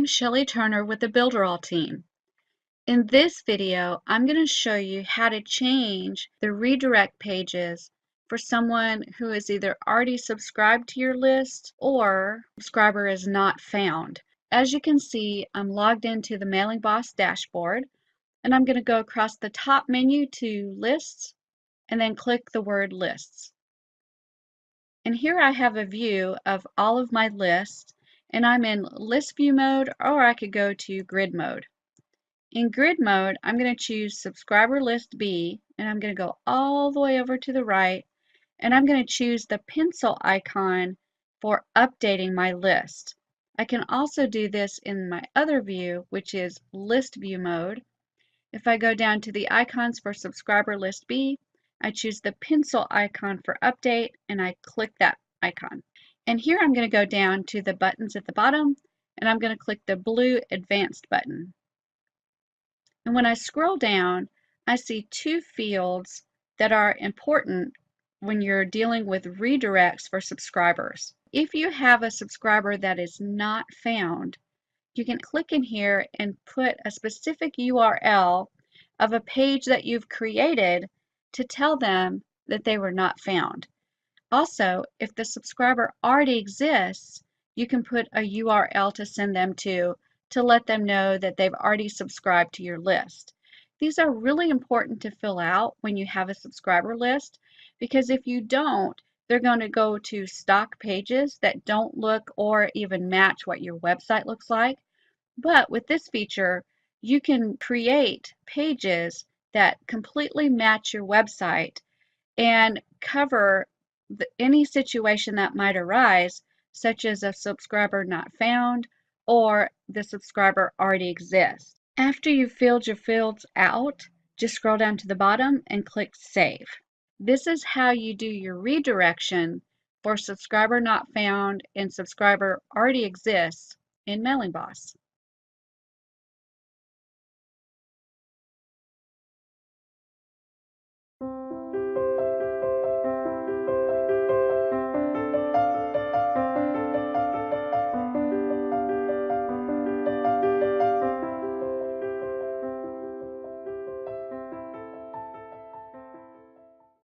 I'm Shelley Turner with the Builderall team. In this video, I'm going to show you how to change the redirect pages for someone who is either already subscribed to your list or subscriber is not found. As you can see, I'm logged into the Mailing Boss dashboard, and I'm going to go across the top menu to Lists and then click the word Lists. And here I have a view of all of my lists, and I'm in list view mode, or I could go to grid mode. In grid mode, I'm going to choose subscriber list B, and I'm going to go all the way over to the right, and I'm going to choose the pencil icon for updating my list. I can also do this in my other view, which is list view mode. If I go down to the icons for subscriber list B, I choose the pencil icon for update, and I click that icon. And here I'm going to go down to the buttons at the bottom, and I'm going to click the blue advanced button. And when I scroll down, I see two fields that are important when you're dealing with redirects for subscribers. If you have a subscriber that is not found, you can click in here and put a specific URL of a page that you've created to tell them that they were not found. Also, if the subscriber already exists, you can put a URL to send them to let them know that they've already subscribed to your list. These are really important to fill out when you have a subscriber list, because if you don't, they're going to go to stock pages that don't look or even match what your website looks like. But with this feature, you can create pages that completely match your website and cover any situation that might arise, such as a subscriber not found or the subscriber already exists. After you've filled your fields out, just scroll down to the bottom and click Save. This is how you do your redirection for subscriber not found and subscriber already exists in Mailing Boss.